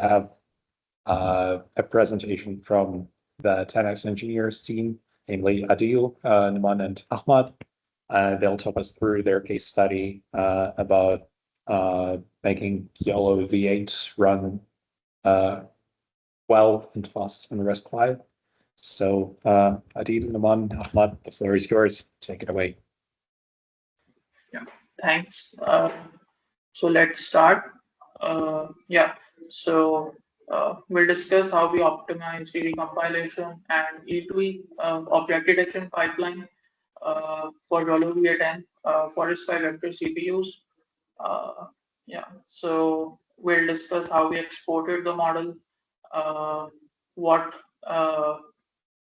have a presentation from the 10x engineers team, namely Adeel, Nouman, and Ahmad. They'll talk us through their case study about making YOLO V8 run well and fast on RISC-V. So Adeel, Nouman, Ahmad, the floor is yours. Take it away. Yeah, thanks. So let's start. We'll discuss how we optimize IREE compilation and E2E object detection pipeline for YOLO V8 for RISC-V vector CPUs. So we'll discuss how we exported the model, what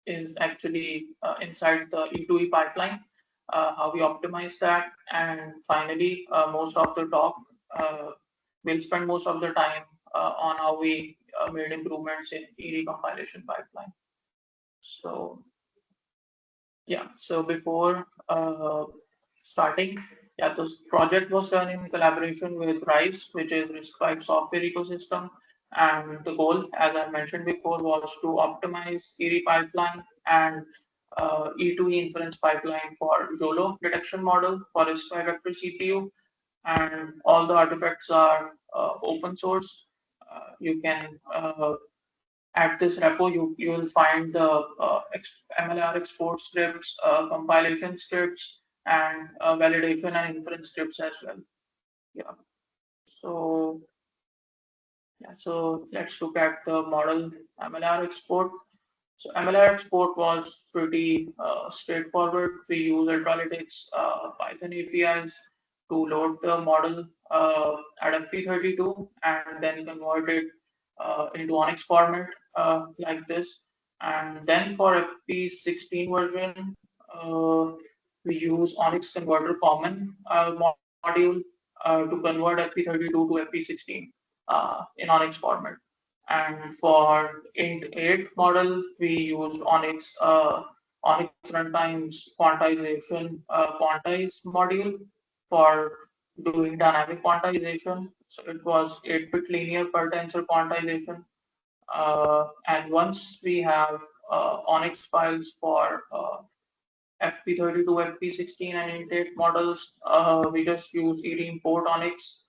is actually inside the E2E pipeline, how we optimize that, and finally, most of the talk, we'll spend most of the time on how we made improvements in IREE compilation pipeline. So before starting, this project was done in collaboration with RISE, which is RISC-V software ecosystem. And the goal, as I mentioned before, was to optimize IREE pipeline and E2E inference pipeline for YOLO detection model for RISC-V vector CPU. And all the artifacts are open source. You can at this repo, you will find the MLR export scripts, compilation scripts, and validation and inference scripts as well. So let's look at the model MLR export. So MLR export was pretty straightforward. We use Ultralytics Python APIs to load the model at FP32 and then convert it into ONNX format like this. And then for FP16 version, we use ONNX converter common module to convert FP32 to FP16 in ONNX format. And for int8 model, we used ONNX runtimes quantization quantize module for doing dynamic quantization. So it was 8-bit linear per tensor quantization. And once we have ONNX files for FP32, FP16, and int8 models, we just use IREE import ONNX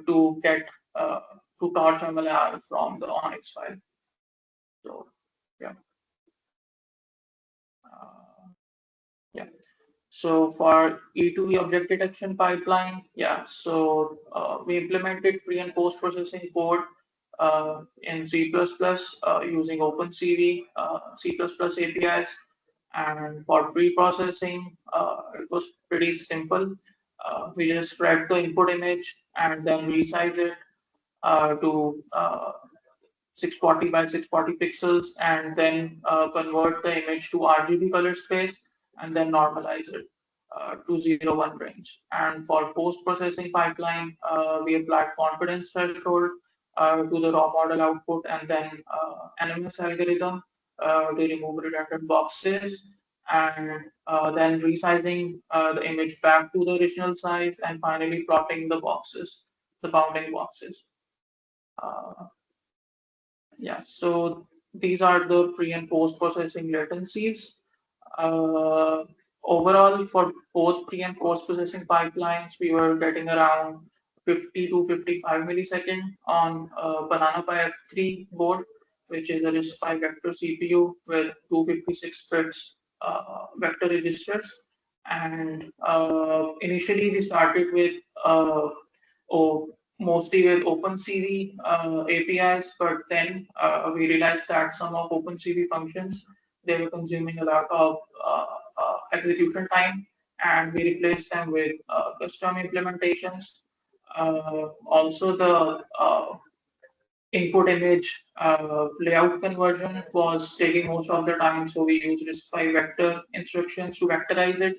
to get to torch MLR from the ONNX file. So So for E2E object detection pipeline, so we implemented pre and post processing code in C++ using OpenCV, C++ APIs. And for pre-processing, it was pretty simple. We just read the input image and then resize it to 640 by 640 pixels, and then convert the image to RGB color space, and then normalize it to 0-1 range. And for post-processing pipeline, we applied confidence threshold to the raw model output, and then NMS algorithm to remove redundant boxes, and then resizing the image back to the original size, and finally plotting the boxes, the bounding boxes. So these are the pre and post processing latencies. Overall, for both pre and post processing pipelines, we were getting around 50 to 55 millisecond on Banana Pi F3 board, which is a RISC-V vector CPU with 256 bits vector registers. And initially, we started with mostly with OpenCV APIs, but then we realized that some of OpenCV functions, they were consuming a lot of execution time, and we replaced them with custom implementations. Also, the input image layout conversion was taking most of the time, so we used RISC-V vector instructions to vectorize it.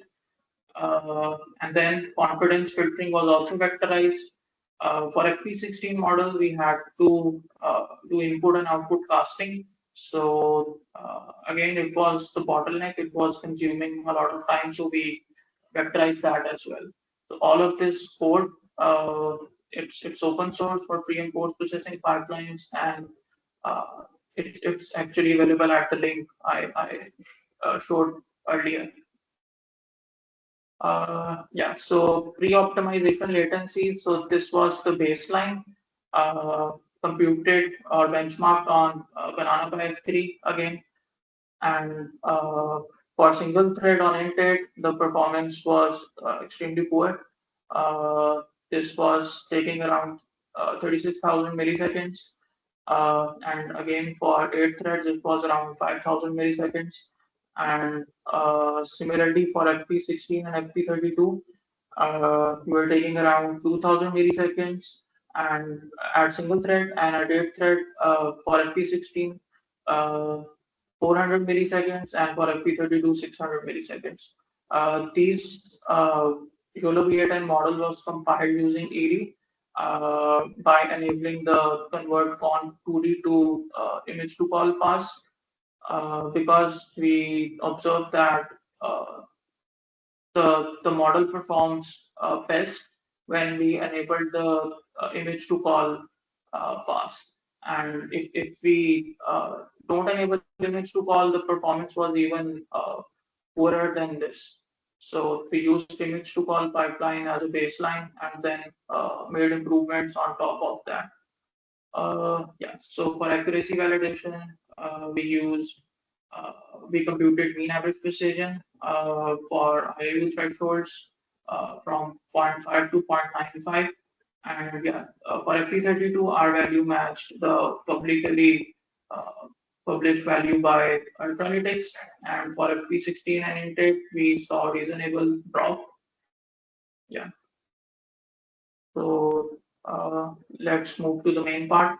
And then confidence filtering was also vectorized. For FP16 model, we had to do input and output casting. So again, it was the bottleneck. It was consuming a lot of time, so we vectorized that as well. So all of this code it's open source for pre and post processing pipelines, and it's actually available at the link I showed earlier. Yeah, so pre-optimization latency. So this was the baseline, uh, computed or benchmarked on Banana by F3 again. And for single thread on Intel, the performance was extremely poor. This was taking around 36,000 milliseconds. And again, for 8 threads, it was around 5,000 milliseconds. And similarly, for FP16 and FP32, we were taking around 2,000 milliseconds. And at single thread and at 8 thread, for FP16, 400 milliseconds, and for FP32, 600 milliseconds. These YOLO V8N model was compiled using IREE by enabling the convert conv 2D to image to call pass, because we observed that the model performs best when we enable the image to call pass. And if we don't enable image to call, the performance was even poorer than this. So we used image to call pipeline as a baseline, and then made improvements on top of that. Yeah, so for accuracy validation, we used we computed mean average precision for IRU thresholds from zero point 0.5 to 0.95. And yeah, for FP32, our value matched the publicly published value by Ultralytics. And for FP16 and Intake, we saw reasonable drop. Yeah. So let's move to the main part.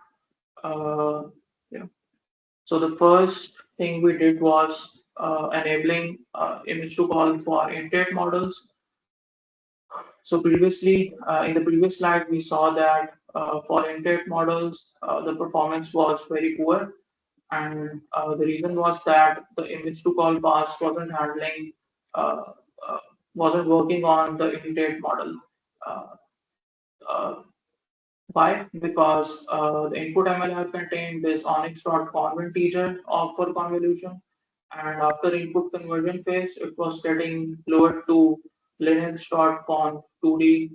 Yeah. So the first thing we did was enabling image to call for intent models. So previously, in the previous slide, we saw that for intent models, the performance was very poor. And the reason was that the image to call pass wasn't handling, uh, uh, wasn't working on the intent model. Uh, uh, Why? Because the input MLR contained this onyx.conv integer of for convolution, and after input conversion phase, it was getting lowered to lineage.conv 2D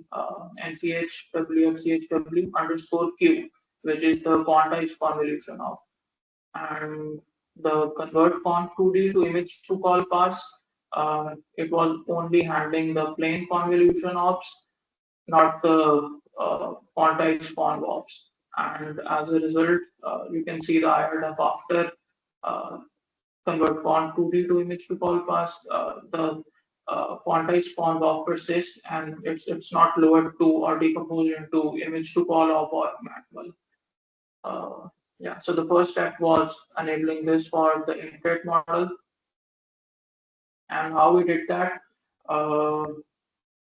NCHWFCHW underscore Q, which is the quantized convolution of. And the convert conv 2D to image to call pass, it was only handling the plain convolution ops, not the quantized conv ops. And as a result, you can see the IRDF after uh, convert conv 2D to image to call pass, the quantized conv op persists, and it's not lowered to or decomposed into image to call op or manual. Yeah, so the first step was enabling this for the intent model. And how we did that? Uh,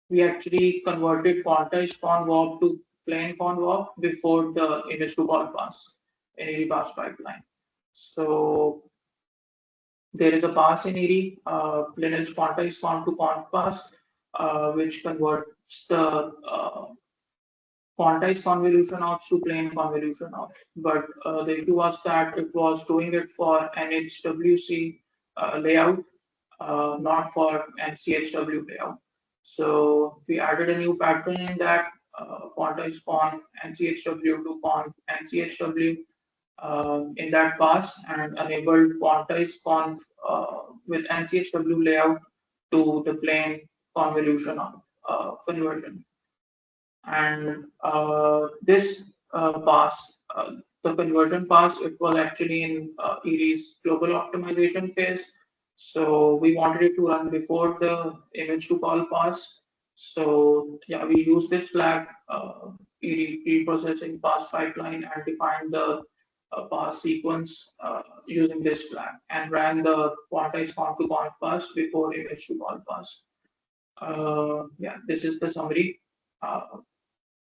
we actually converted quantized conv to plain conv before the image to call pass in IREE pass pipeline. So there is a pass in IREE, lineage quantized conv to conv pass, which converts the quantized convolution ops to plain convolution ops. But the issue was that it was doing it for NHWC layout, not for NCHW layout. So we added a new pattern in that quantized conv NCHW to conv NCHW in that pass, and enabled quantized conv with NCHW layout to the plain convolution of conversion. And this pass, the conversion pass, it was actually in IREE's global optimization phase. So we wanted it to run before the image to call pass. So yeah, we used this flag, IREE pre-processing pass pipeline, and defined the pass sequence using this flag, and ran the quantized conv to conv pass before image to call pass. Yeah, this is the summary.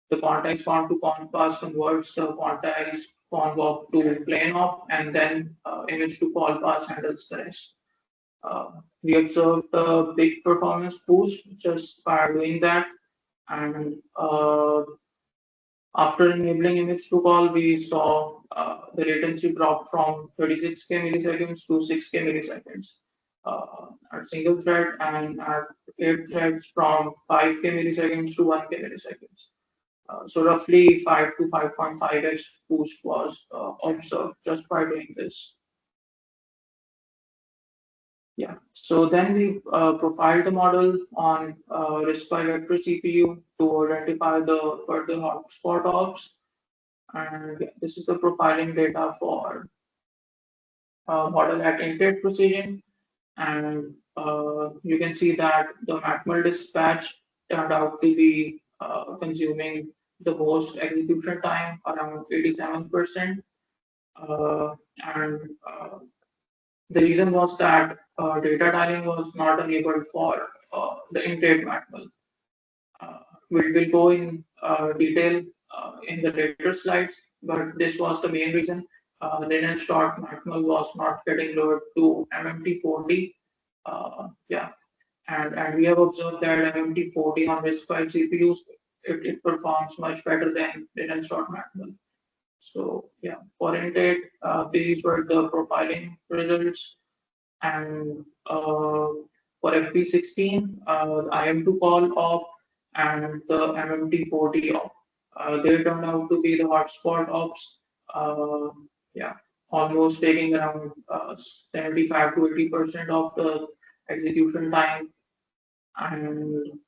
The quantized conv to conv pass converts the quantized conv op to plain op, and then image to call pass handles the rest. We observed a big performance boost just by doing that, and After enabling image-to-call, we saw the latency drop from 36K milliseconds to 6K milliseconds at single thread, and at 8 threads from 5K milliseconds to 1K milliseconds. So roughly 5 to 5.5x boost was observed just by doing this. Yeah. So then we profiled the model on RISC-V vector CPU to identify the further hotspot ops. And this is the profiling data for model at intent precision. And you can see that the MACML dispatch turned out to be consuming the most execution time, around 87%. And the reason was that data dialing was not enabled for the intake MACML. We'll go in detail in the later slides, but this was the main reason. Linux dot MACML was not getting lowered to MMT40. Yeah, and we have observed that MMT40 on RISC-V CPUs, it performs much better than Linux dot MACML. So yeah, for intake, these were the profiling results. And for FP16, IM2 call op and the MMT40 op. They turned out to be the hotspot ops. Yeah, almost taking around 75 to 80% of the execution time. And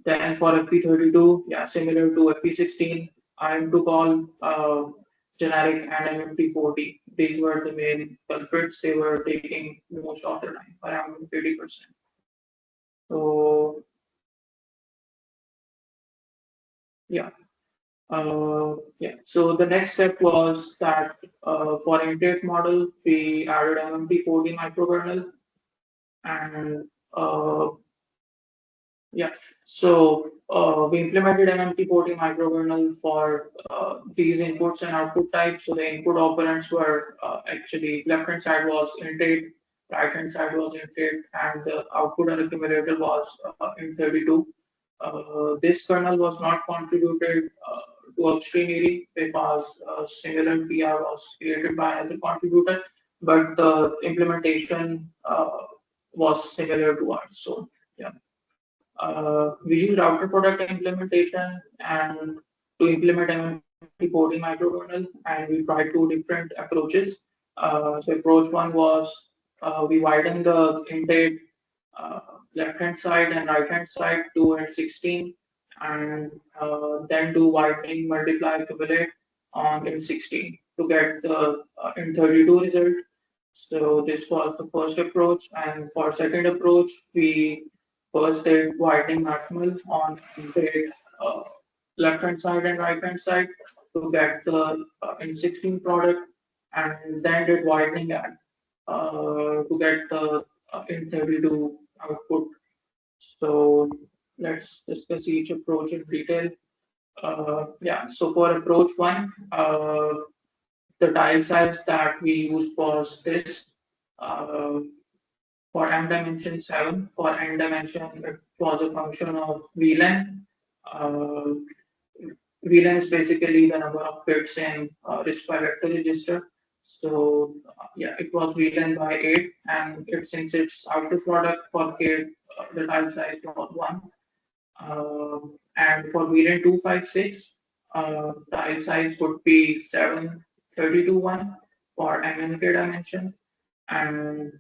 then for FP32, yeah, similar to FP16, IM2 call generic and MMT40. These were the main culprits. They were taking most of the time, around 80%. So yeah, yeah. So the next step was that for intake model, we added MMT40 microkernel, and yeah, so we implemented MMT40 microkernel for these inputs and output types. So the input operands were actually left hand side was intake, right hand side was intake, and the output accumulator was in32. This kernel was not contributed to upstream IREE because similar PR was created by another contributor, but the implementation was similar to ours. So yeah. We use router product implementation and to implement MMT40 microkernel, and we tried two different approaches. So approach one was we widen the intake uh, left hand side and right hand side 2 and 16, and then do widening multiply accumulate on in16 to get the in32 result. So this was the first approach, and for second approach, we first did widening maximal on the left hand side and right hand side to get the in16 product, and then did widening at to get the in32 output. So let's discuss each approach in detail. Yeah, so for approach one, the tile size that we used was this. Uh, for m dimension 7, for n dimension, it was a function of VLAN. Uh, VLAN is basically the number of bits in RISC-V vector register. So yeah, it was VLAN by 8, and since its output product for k, the tile size was 1. And for VLAN 256, tile size would be 732.1 for MNK dimension, and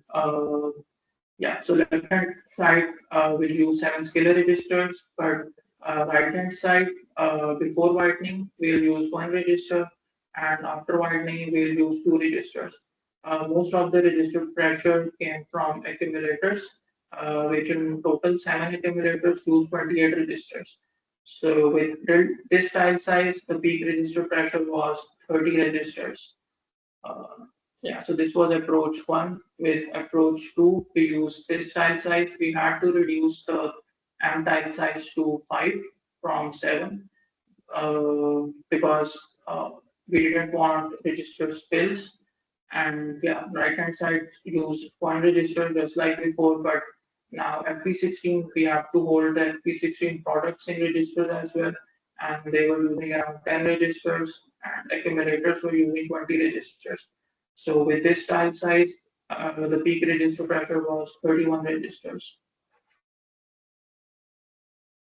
yeah, so left hand side will use 7 scalar registers, but right hand side before widening we'll use 1 register, and after widening we'll use 2 registers. Most of the register pressure came from accumulators, which in total 7 accumulators use 28 registers. So with this tile size, the peak register pressure was 30 registers. Uh, yeah, so this was approach one. With approach two, we use this tile size. We had to reduce the M tile size to 5 from 7 because we didn't want register spills. And yeah, right hand side use one register just like before, but now FP16 we have to hold the FP16 products in registers as well. and they were using around 10 registers, and accumulators were using 20 registers. So with this tile size, the peak register pressure was 31 registers.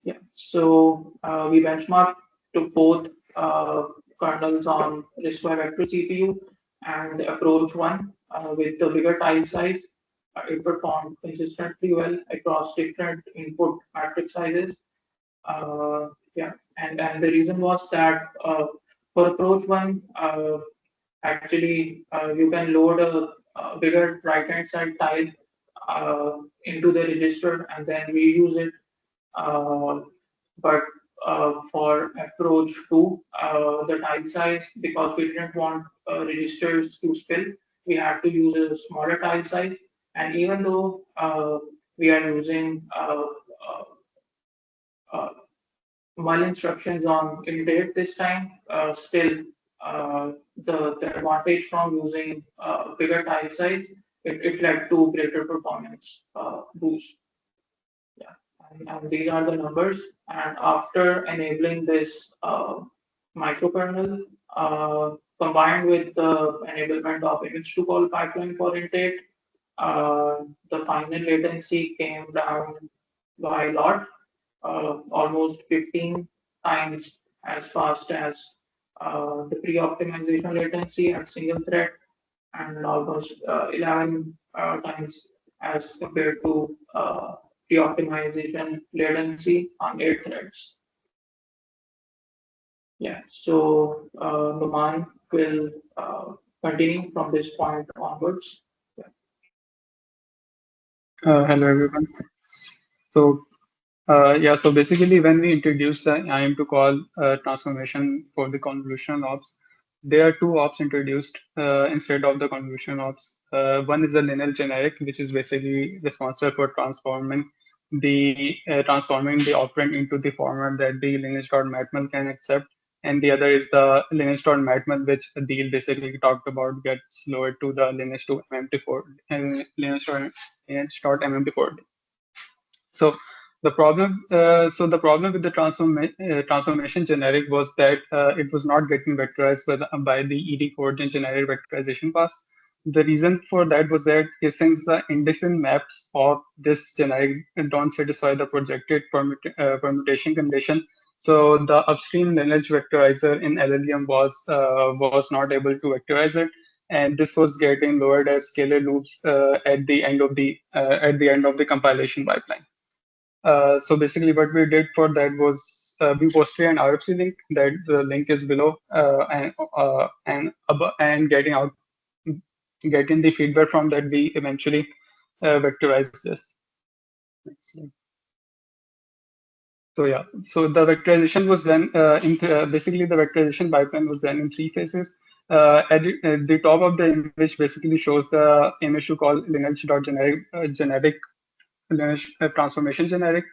Yeah, so we benchmarked to both kernels on RISC-V vector CPU and approach one with the bigger tile size. It performed consistently well across different input matrix sizes. Yeah, and the reason was that for approach one, actually you can load a bigger right hand side tile into the register and then reuse it. Uh, but for approach two, the tile size, because we didn't want registers to spill, we had to use a smaller tile size. And even though we are using uh, while instructions on imitate this time, still the advantage from using bigger tile size, it led to greater performance boost. Yeah, and these are the numbers. And after enabling this microkernel, combined with the enablement of image to call pipeline for intake, the final latency came down by a lot, almost 15 times as fast as the pre-optimization latency at single thread, and almost 11 times as compared to pre-optimization latency on 8 threads. Yeah, so Nouman will continue from this point onwards. Yeah. Hello everyone. So yeah, so basically when we introduced the IM to call transformation for the convolutional ops, there are two ops introduced instead of the convolutional ops. One is the linear generic, which is basically responsible for transforming the operand into the format that the lineage.matml can accept. And the other is the lineage.matml, which Adeel basically talked about, gets lowered to the lineage to MMT4 and lineage.MMT4. So the problem with the transformation generic was that it was not getting vectorized by the ED coordinate generic vectorization pass. The reason for that was that since the indexing maps of this generic don't satisfy the projected permutation condition, so the upstream lineage vectorizer in LLM was not able to vectorize it, and this was getting lowered as scalar loops at the end of the compilation pipeline. So basically, what we did for that was we posted an RFC link. That the link is below, and getting the feedback from that, we eventually vectorized this. Next slide. So yeah, so the vectorization was done basically the vectorization pipeline was done in three phases. At the top of the image basically shows the image to call lineage.generic lineage transformation generic.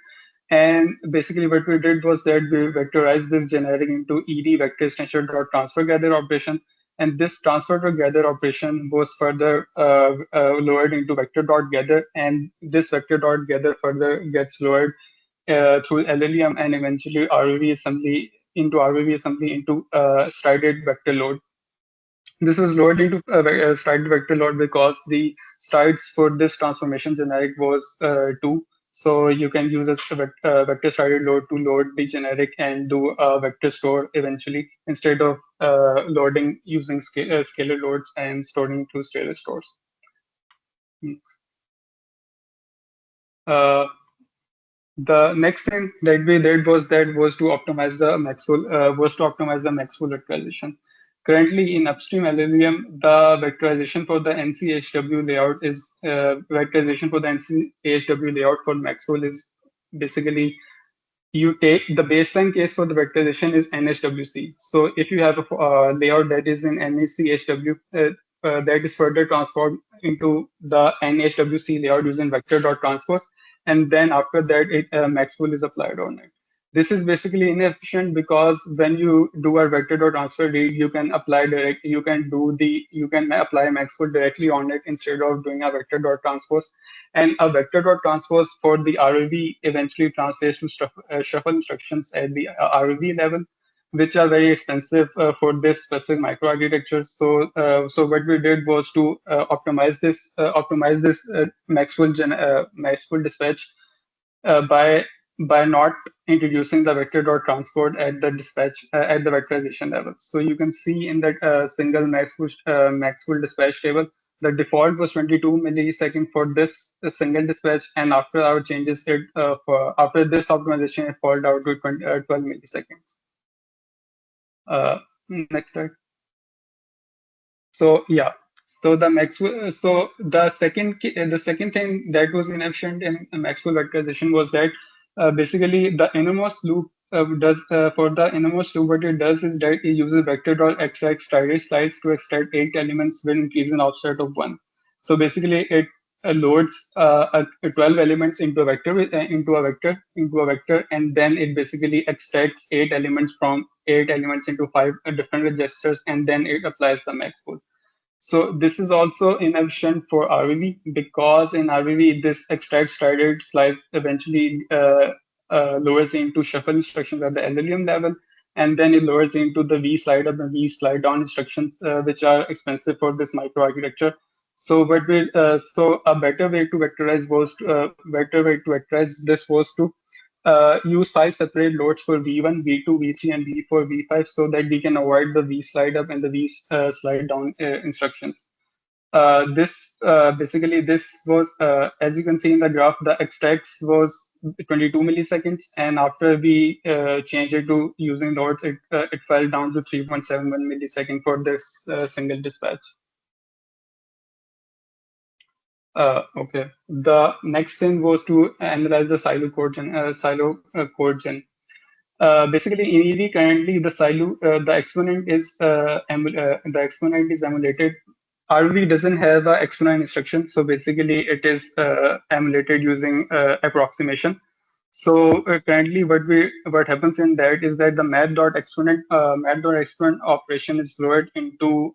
And basically what we did was that we vectorized this generic into ED vector extension dot transfer gather operation. And this transfer to gather operation was further lowered into vector dot gather. And this vector dot gather further gets lowered through LLM and eventually RVV assembly into strided vector load. This was lowered into stride vector load because the strides for this transformation generic was 2. So you can use a vector strided load to load the generic and do a vector store eventually instead of loading using scalar loads and storing through scalar stores. The next thing that we did was to optimize the Maxwell vectorization. Currently in upstream LLVM, the vectorization for the NCHW layout is vectorization for the NCHW layout for Maxwell is basically you take the baseline case for the vectorization is NHWC. So if you have a layout that is in NECHW, that is further transformed into the NHWC layout using vector.transpose, and then after that, Maxwell is applied on it. This is basically inefficient because when you do a vector dot transfer read, you can apply maxwell directly on it instead of doing a vector dot transpose. And a vector dot transpose for the REE eventually translates to shuffle instructions at the REE level, which are very expensive for this specific microarchitecture. So what we did was to optimize this Maxwell dispatch by not introducing the vector dot transport at the dispatch at the vectorization level. So you can see in that single Maxwell dispatch table, the default was 22 millisecond for this single dispatch, and after our changes, after this optimization, it fell down to 12 milliseconds. Next slide. So yeah, so the second thing that was inefficient in Maxwell vectorization was that basically the innermost loop what it does is that it uses vector dot extract strided slides to extract 8 elements with increase in offset of 1. So basically it loads 12 elements into a vector, and then it basically extracts 8 elements into 5 different registers, and then it applies the Maxwell. So this is also inefficient for RVV because in RVV, this extract strided slice eventually lowers into shuffle instructions at the LLM level, and then it lowers into the V slide up and V slide down instructions, which are expensive for this microarchitecture. So a better way to vectorize this was to use 5 separate loads for V1, V2, V3, and V4, V5 so that we can avoid the V slide up and the V slide down instructions. This was, as you can see in the graph, the extracts was 22 milliseconds, and after we changed it to using loads, it fell down to 3.71 millisecond for this single dispatch. Okay. The next thing was to analyze the silo code gen. Basically, in EV currently the exponent is emulated. RV doesn't have an exponent instruction, so basically it is emulated using approximation. So currently, what happens in that is that the math.exponent operation is lowered into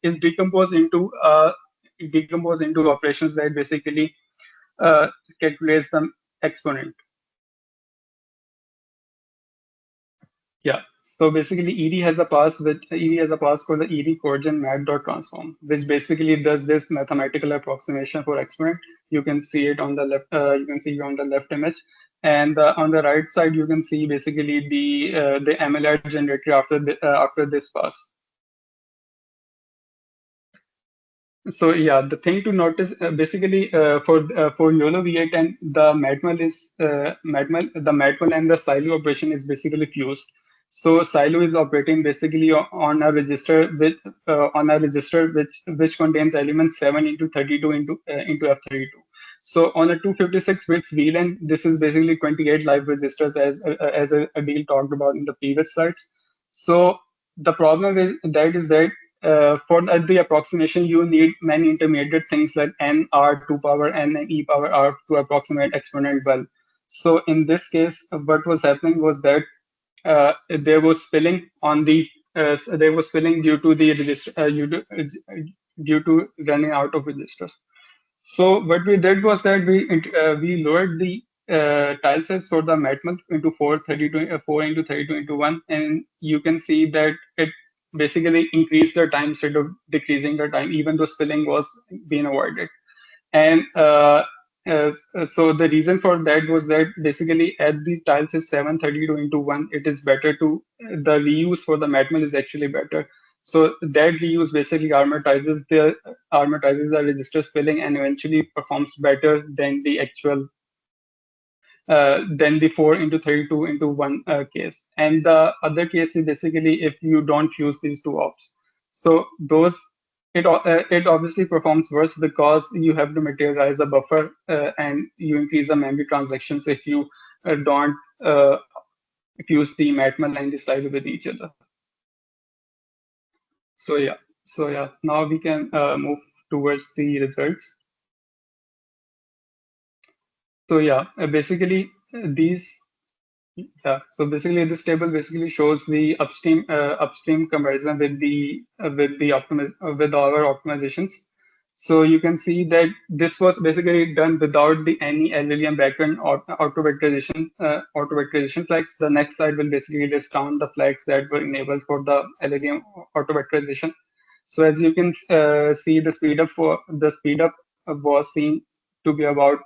is decomposed into operations that basically calculates the exponent. Yeah. So basically, ED has a pass for the ED cogen math.transform, which basically does this mathematical approximation for exponent. You can see it on the left. You can see on the left image, and on the right side, you can see basically the MLR generator after this pass. So yeah, the thing to notice basically for YOLO V8 the matmul and the silo operation is basically fused. So silo is operating basically on a register which contains elements 7 into 32 into F32. So on a 256 bits VLAN, this is basically 28 live registers as Adeel talked about in the previous slides. So the problem is that for the approximation, you need many intermediate things like n, r, 2 power n, and e power r to approximate exponent well. So in this case, what was happening was that there was spilling due to the register due to running out of registers. So what we did was that we lowered the tile size for the matmul into 4 into 32 into 1, and you can see that it basically increased the time instead of decreasing the time, even though spilling was being avoided. And so the reason for that was that basically at the tiles is 732 into 1, it is better to the reuse for the matmul is actually better. So that reuse basically amortizes the register spilling and eventually performs better than the actual than the 4 into 32 into 1 case. And the other case is basically if you don't fuse these two ops. So it obviously performs worse because you have to materialize a buffer and you increase the memory transactions if you don't fuse the matmul and the silo with each other. So yeah, now we can move towards the results. So yeah, basically these Yeah. So basically, this table basically shows the upstream comparison with the with our optimizations. So you can see that this was basically done without the any LLM backend or auto vectorization flags. The next slide will basically list down the flags that were enabled for the LLM auto vectorization. So as you can see, the speed up was seen to be about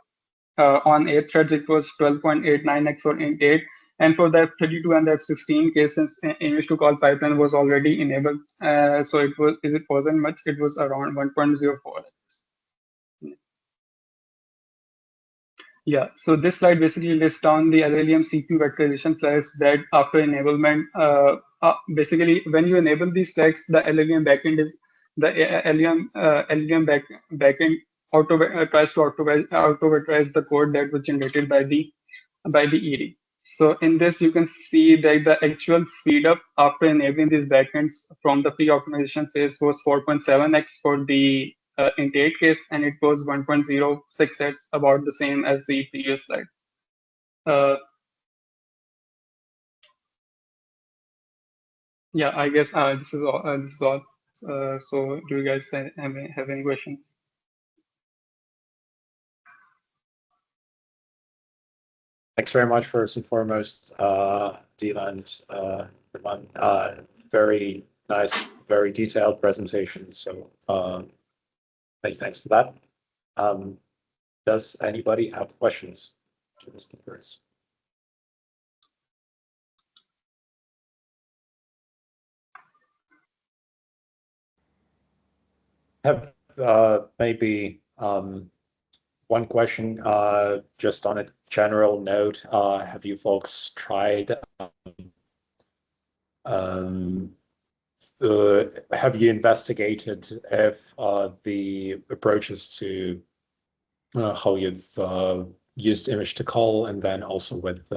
on 8 threads, it was 12.89x for int 8. And for the F32 and the F16 cases, English to call pipeline was already enabled. So it wasn't much, it was around 1.04x. Yeah, so this slide basically lists down the LLM CPU vectorization flags that after enablement, basically when you enable these flags, the LLM backend is the LLM backend tries to auto vectorize the code that was generated by the ED. So in this, you can see that the actual speed up after enabling these backends from the pre-optimization phase was 4.7x for the int 8 case, and it was 1.06x, about the same as the previous slide. Yeah, I guess this is all. This is all. So do you guys have any questions? Thanks very much, first and foremost, Adeel and Nouman. Very nice, very detailed presentation. So thanks for that. Does anybody have questions to the speakers? Have maybe one question just on a general note. Have you folks tried have you investigated if the approaches to how you've used image to call, and then also with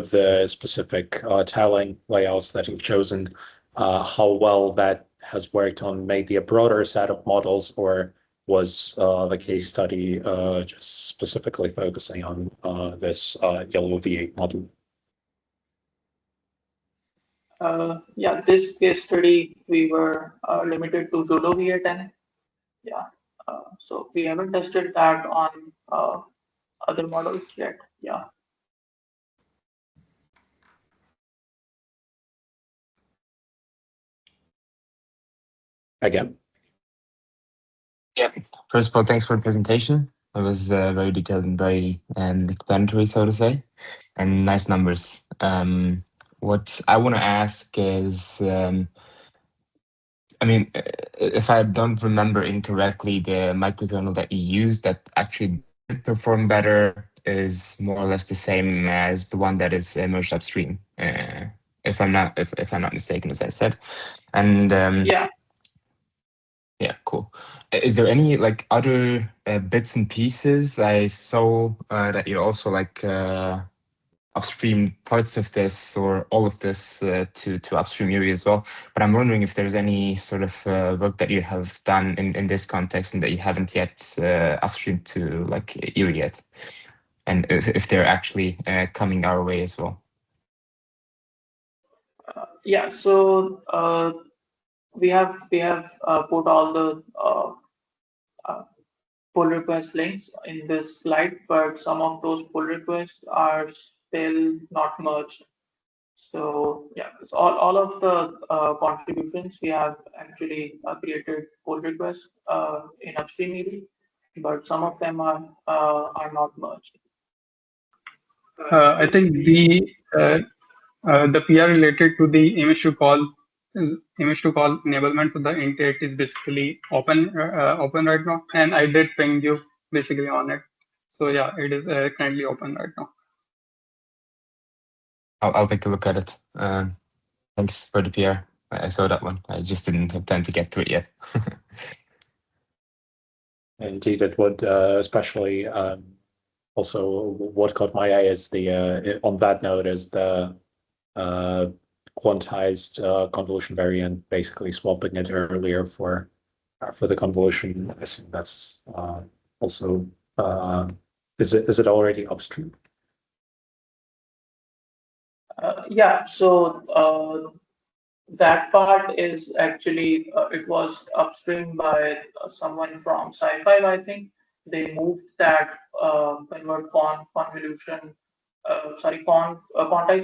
the specific tiling layouts that you've chosen, how well that has worked on maybe a broader set of models, or was the case study just specifically focusing on this yellow V8 model? Yeah, this case study, we were limited to Zolo V8. Yeah, so we haven't tested that on other models yet. Yeah. Again. Yeah. First of all, thanks for the presentation. It was very detailed and very explanatory, so to say, and nice numbers. What I want to ask is, I mean, if I don't remember incorrectly, the microkernel that you used that actually did perform better is more or less the same as the one that is merged upstream, if I'm not mistaken, as I said. And Yeah. yeah, cool. Is there any like other bits and pieces? I saw that you also like upstream parts of this or all of this to upstream IREE as well. But I'm wondering if there's any sort of work that you have done in this context and that you haven't yet upstreamed to like IREE yet, and if they're actually coming our way as well. Yeah. So we have put all the pull request links in this slide, but some of those pull requests are still not merged. So yeah, it's all of the contributions we have actually created pull requests in upstream ED, but some of them are not merged. I think the PR related to the image to call enablement to the int 8 is basically open right now, and I did ping you basically on it. So yeah, it is currently open right now. I'll take a look at it. Thanks for the PR. I saw that one. I just didn't have time to get to it yet. Indeed, it would, especially also what caught my eye is the on that note is the quantized convolution variant, basically swapping it earlier for the convolution. I assume that's also is it already upstream? Yeah, so that part is actually it was upstream by someone from sci-fi, I think. They moved that convert convolution, quantized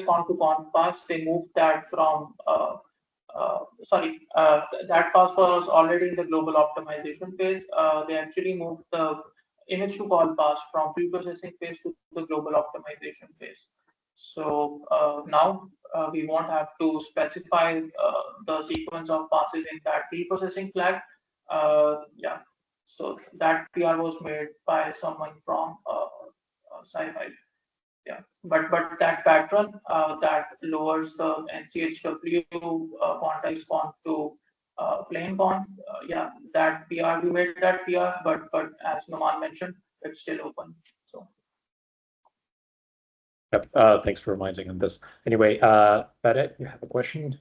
conv to conv pass. They moved that from that pass was already in the global optimization phase. They actually moved the image to call pass from pre-processing phase to the global optimization phase. So now we won't have to specify the sequence of passes in that pre-processing flag. Yeah, so that PR was made by someone from sci-fi. Yeah, but that pattern that lowers the NCHW quantized conf to plain conf. Yeah, that PR we made that PR, but as Nouman mentioned, it's still open. So. Yep. Thanks for reminding on this. Anyway, Bede, you have a question?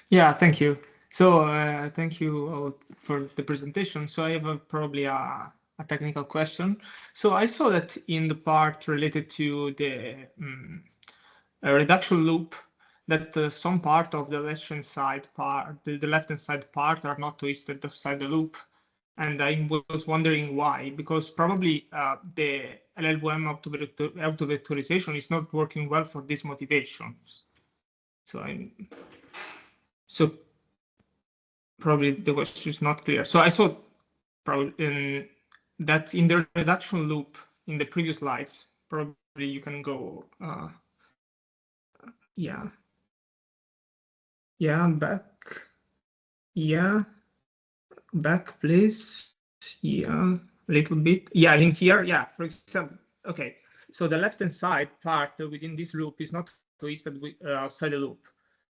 Yeah, thank you. So thank you all for the presentation. So I have probably a technical question. So I saw that in the part related to the reduction loop, that some part of the left-hand side part, the left-hand side part are not twisted outside the loop. And I was wondering why, because probably the LLVM auto-vectorization is not working well for these motivations. So probably the question is not clear. So I saw probably that in the reduction loop in the previous slides, probably you can go, yeah, back, please. Yeah, a little bit. Yeah, in here, yeah, for example, okay. So the left-hand side part within this loop is not twisted outside the loop.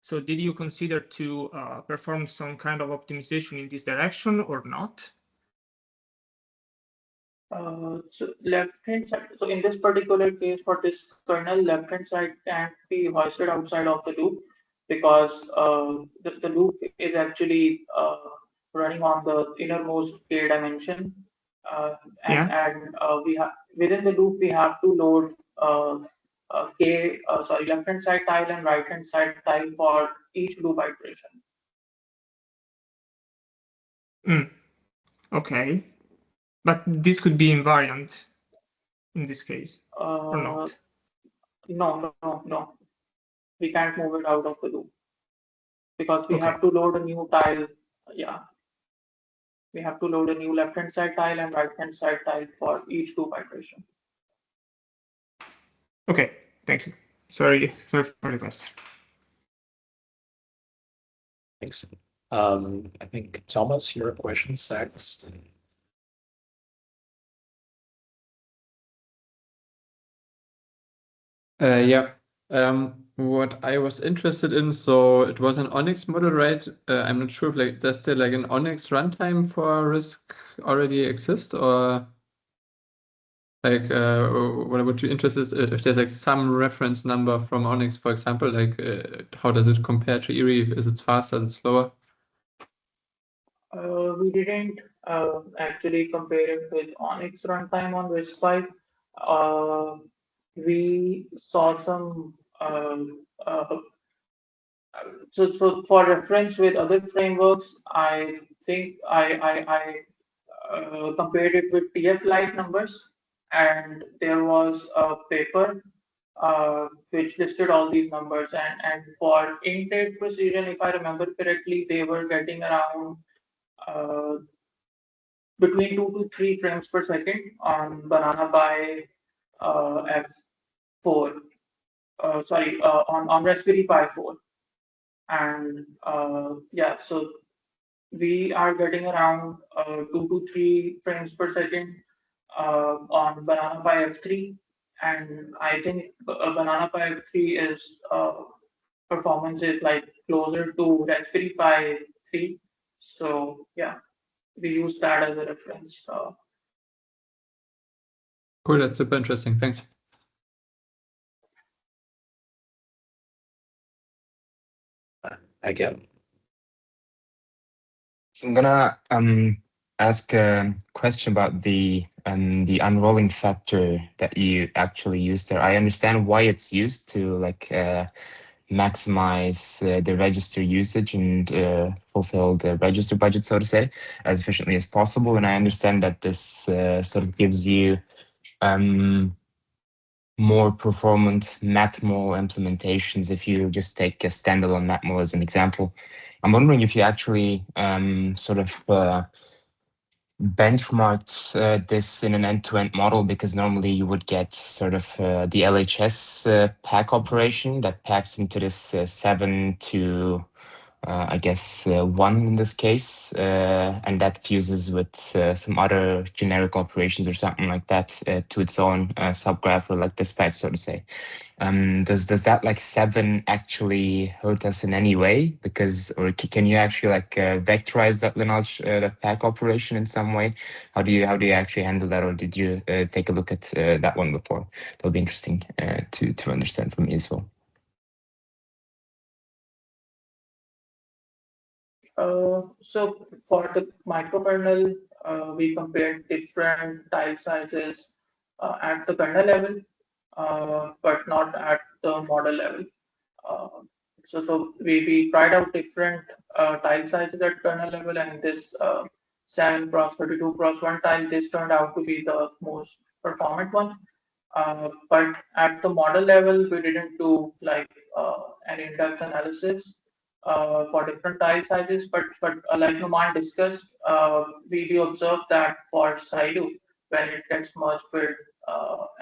So did you consider to perform some kind of optimization in this direction or not? So left-hand side. So in this particular case, for this kernel, left-hand side can't be hoisted outside of the loop because the loop is actually running on the innermost k dimension, and we have within the loop we have to load left-hand side tile and right-hand side tile for each loop iteration. Okay, but this could be invariant in this case, or not? No. We can't move it out of the loop because we have to load a new tile. Yeah, we have to load a new left-hand side tile and right-hand side tile for each loop iteration. Okay, thank you. Sorry for the question. Thanks. I think Thomas, your question's next. Yeah. What I was interested in, so it was an Onyx model, right? I'm not sure if like does there like an Onyx runtime for RISC already exist, or like what I would be interested if there's like some reference number from Onyx, for example, like how does it compare to IREE? Is it faster? Is it slower? We didn't actually compare it with Onyx runtime on RISC-V. We saw some so for reference with other frameworks, I think I compared it with TF Lite numbers, and there was a paper which listed all these numbers, and for int8 precision, if I remember correctly, they were getting around between 2 to 3 frames per second on Banana by F4. On Raspberry Pi 4. And yeah, so we are getting around 2 to 3 frames per second on Banana Pi F3, and I think Banana Pi F3 is performance is like closer to Raspberry Pi 3. So yeah, we use that as a reference. Cool, that's super interesting. Thanks. Again. So I'm gonna ask a question about the the unrolling factor that you actually use there. I understand why it's used to like maximize the register usage and fulfill the register budget, so to say, as efficiently as possible. And I understand that this sort of gives you more performant matmul implementations if you just take a standalone matmul as an example. I'm wondering if you actually sort of benchmarked this in an end-to-end model, because normally you would get sort of the LHS pack operation that packs into this 7 to I guess 1 in this case, and that fuses with some other generic operations or something like that to its own subgraph, or like dispatch, so to say. Does that like 7 actually hurt us in any way? Because, or can you actually like vectorize that lineage, that pack operation in some way? How do you actually handle that, or did you take a look at that one before? That'll be interesting to understand from me as well. So for the microkernel, we compared different tile sizes at the kernel level, but not at the model level. So we tried out different tile sizes at kernel level, and this 7 cross 32 cross 1 tile, this turned out to be the most performant one. But at the model level, we didn't do like an in-depth analysis for different tile sizes, but like Nouman discussed, we observed that for Saidu, when it gets merged with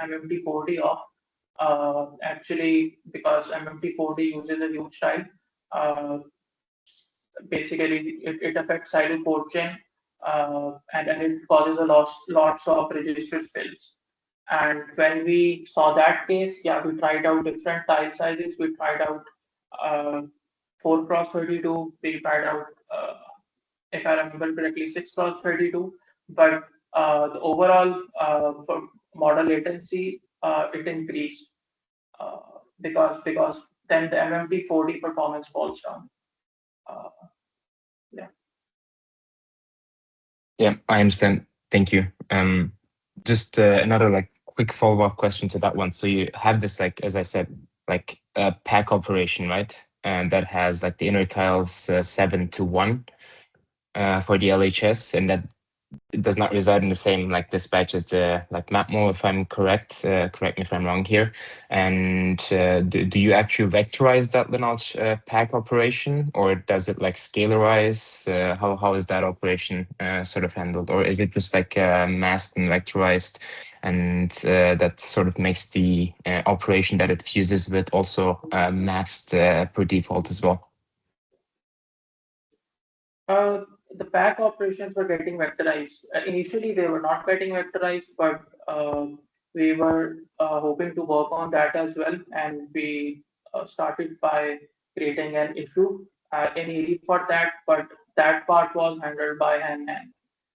MMT4D off, actually because MMT4D uses a huge tile, basically it affects Saidu port chain, and it causes lots of register spills. And when we saw that case, yeah, we tried out different tile sizes. We tried out 4 cross 32. We tried out, if I remember correctly, 6 cross 32. But the overall model latency it increased because then the MMT4D performance falls down. Yeah. Yeah, I understand. Thank you. Just another like quick follow-up question to that one. So you have this, like, as I said, like a pack operation, right? And that has like the inner tiles 7 to 1 for the LHS, and that it does not reside in the same like dispatch as the like matmul, if I'm correct. Correct me if I'm wrong here. And do you actually vectorize that lineage pack operation, or does it like scalarize? How is that operation sort of handled, or is it just like masked and vectorized, and that sort of makes the operation that it fuses with also maxed per default as well? The pack operations were getting vectorized. Initially, they were not getting vectorized, but we were hoping to work on that as well. And we started by creating an issue in IREE for that, but that part was handled by hand,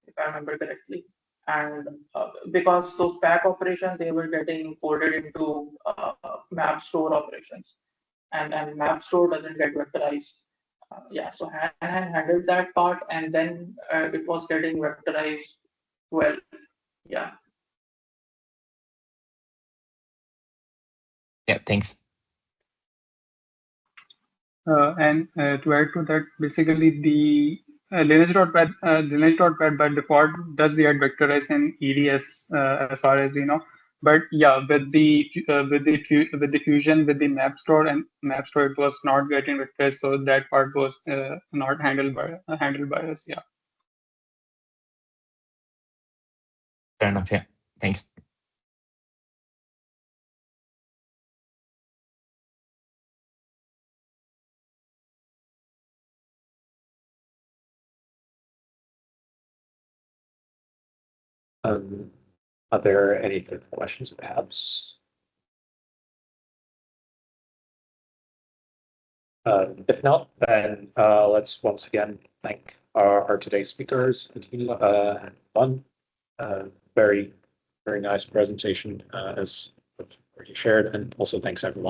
if I remember correctly. And because those pack operations, they were getting folded into map store operations, and map store doesn't get vectorized. Yeah, so hand handled that part, and then it was getting vectorized well. Yeah. Yeah, thanks. And to add to that, basically the lineage.pad by default does the add vectorize in EDS as far as you know. But yeah, with the fusion with the map store it was not getting vectorized, so that part was not handled by us. Yeah. Fair enough. Yeah, thanks. Are there any further questions, perhaps? If not, then let's once again thank our today's speakers, Adeel and Nouman. Very, very nice presentation as already shared, and also thanks everyone